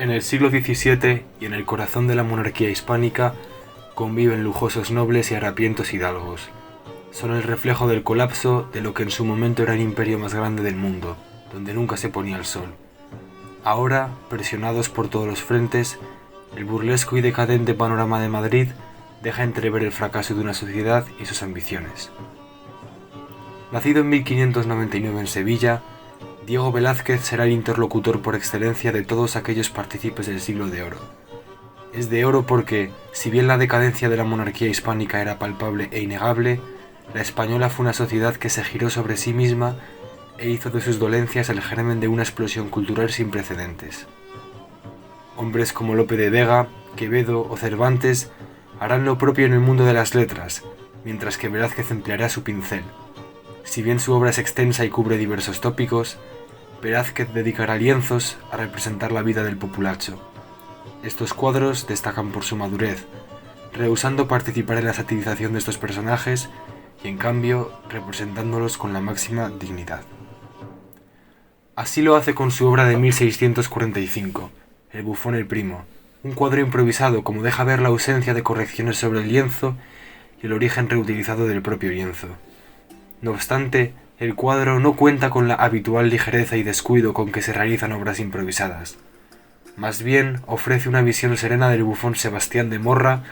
En el siglo XVII y en el corazón de la monarquía hispánica conviven lujosos nobles y harapientos hidalgos. Son el reflejo del colapso de lo que en su momento era el imperio más grande del mundo, donde nunca se ponía el sol. Ahora, presionados por todos los frentes, el burlesco y decadente panorama de Madrid deja entrever el fracaso de una sociedad y sus ambiciones. Nacido en 1599 en Sevilla, Diego Velázquez será el interlocutor por excelencia de todos aquellos partícipes del Siglo de Oro. Es de oro porque, si bien la decadencia de la monarquía hispánica era palpable e innegable, la española fue una sociedad que se giró sobre sí misma e hizo de sus dolencias el germen de una explosión cultural sin precedentes. Hombres como Lope de Vega, Quevedo o Cervantes harán lo propio en el mundo de las letras, mientras que Velázquez empleará su pincel. Si bien su obra es extensa y cubre diversos tópicos, Velázquez dedicará lienzos a representar la vida del populacho. Estos cuadros destacan por su madurez, rehusando participar en la satirización de estos personajes y en cambio representándolos con la máxima dignidad. Así lo hace con su obra de 1645, El bufón el primo, un cuadro improvisado como deja ver la ausencia de correcciones sobre el lienzo y el origen reutilizado del propio lienzo. No obstante, el cuadro no cuenta con la habitual ligereza y descuido con que se realizan obras improvisadas. Más bien, ofrece una visión serena del bufón Sebastián de Morra,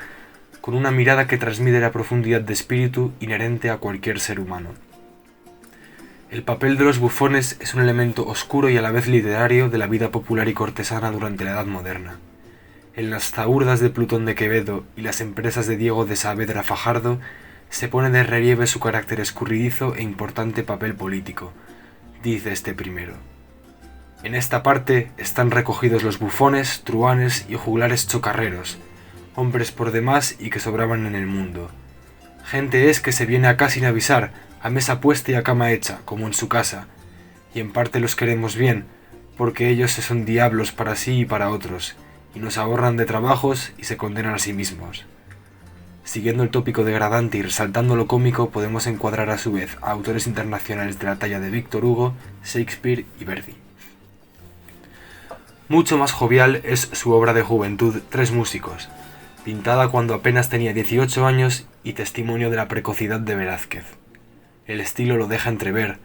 con una mirada que transmite la profundidad de espíritu inherente a cualquier ser humano. El papel de los bufones es un elemento oscuro y a la vez literario de la vida popular y cortesana durante la Edad Moderna. En las zahurdas de Plutón de Quevedo y las empresas de Diego de Saavedra Fajardo se pone de relieve su carácter escurridizo e importante papel político, dice este primero. En esta parte están recogidos los bufones, truhanes y juglares chocarreros, hombres por demás y que sobraban en el mundo. Gente es que se viene acá sin avisar, a mesa puesta y a cama hecha, como en su casa, y en parte los queremos bien, porque ellos son diablos para sí y para otros, y nos ahorran de trabajos y se condenan a sí mismos. Siguiendo el tópico degradante y resaltando lo cómico, podemos encuadrar a su vez a autores internacionales de la talla de Víctor Hugo, Shakespeare y Verdi. Mucho más jovial es su obra de juventud Tres músicos, pintada cuando apenas tenía 18 años y testimonio de la precocidad de Velázquez. El estilo lo deja entrever,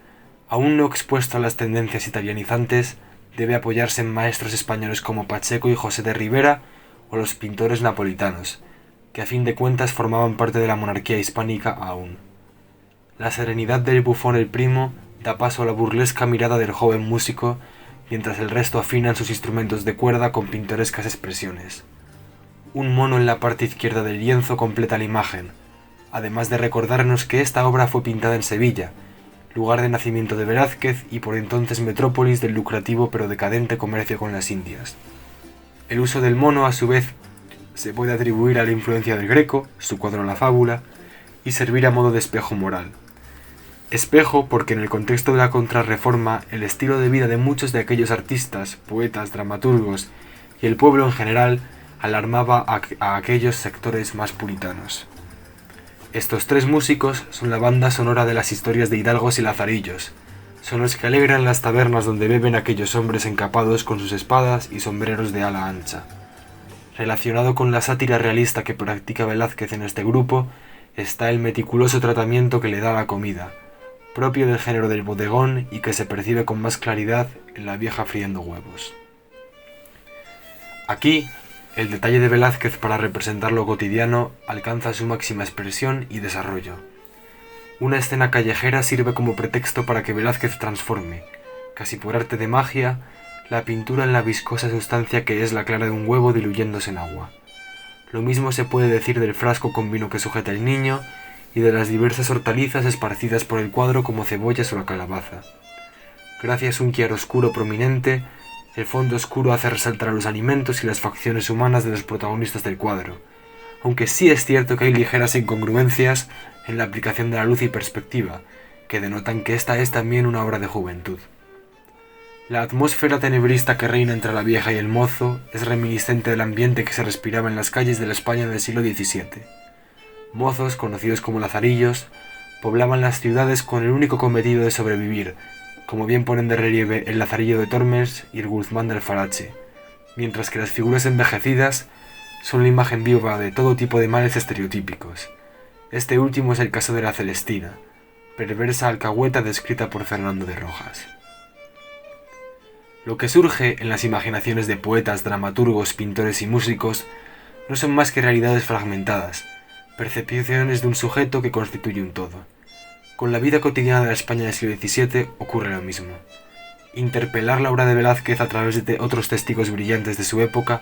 aún no expuesto a las tendencias italianizantes, debe apoyarse en maestros españoles como Pacheco y José de Rivera o los pintores napolitanos, que a fin de cuentas formaban parte de la monarquía hispánica aún. La serenidad del bufón el primo da paso a la burlesca mirada del joven músico, mientras el resto afinan sus instrumentos de cuerda con pintorescas expresiones. Un mono en la parte izquierda del lienzo completa la imagen, además de recordarnos que esta obra fue pintada en Sevilla, lugar de nacimiento de Velázquez y por entonces metrópolis del lucrativo pero decadente comercio con las Indias. El uso del mono, a su vez, se puede atribuir a la influencia del Greco, su cuadro La Fábula, y servir a modo de espejo moral. Espejo porque en el contexto de la Contrarreforma el estilo de vida de muchos de aquellos artistas, poetas, dramaturgos y el pueblo en general alarmaba a aquellos sectores más puritanos. Estos tres músicos son la banda sonora de las historias de hidalgos y lazarillos, son los que alegran las tabernas donde beben aquellos hombres encapados con sus espadas y sombreros de ala ancha. Relacionado con la sátira realista que practica Velázquez en este grupo, está el meticuloso tratamiento que le da a la comida, propio del género del bodegón y que se percibe con más claridad en La vieja friendo huevos. Aquí, el detalle de Velázquez para representar lo cotidiano alcanza su máxima expresión y desarrollo. Una escena callejera sirve como pretexto para que Velázquez transforme, casi por arte de magia, la pintura en la viscosa sustancia que es la clara de un huevo diluyéndose en agua. Lo mismo se puede decir del frasco con vino que sujeta el niño y de las diversas hortalizas esparcidas por el cuadro como cebollas o la calabaza. Gracias a un chiaroscuro prominente, el fondo oscuro hace resaltar a los alimentos y las facciones humanas de los protagonistas del cuadro, aunque sí es cierto que hay ligeras incongruencias en la aplicación de la luz y perspectiva, que denotan que esta es también una obra de juventud. La atmósfera tenebrista que reina entre la vieja y el mozo es reminiscente del ambiente que se respiraba en las calles de la España del siglo XVII. Mozos, conocidos como lazarillos, poblaban las ciudades con el único cometido de sobrevivir, como bien ponen de relieve el Lazarillo de Tormes y el Guzmán del Farache, mientras que las figuras envejecidas son la imagen viva de todo tipo de males estereotípicos. Este último es el caso de la Celestina, perversa alcahueta descrita por Fernando de Rojas. Lo que surge en las imaginaciones de poetas, dramaturgos, pintores y músicos no son más que realidades fragmentadas, percepciones de un sujeto que constituye un todo. Con la vida cotidiana de la España del siglo XVII ocurre lo mismo. Interpelar la obra de Velázquez a través de otros testigos brillantes de su época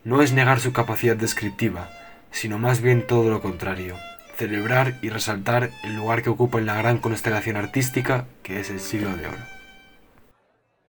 no es negar su capacidad descriptiva, sino más bien todo lo contrario, celebrar y resaltar el lugar que ocupa en la gran constelación artística que es el Siglo de Oro.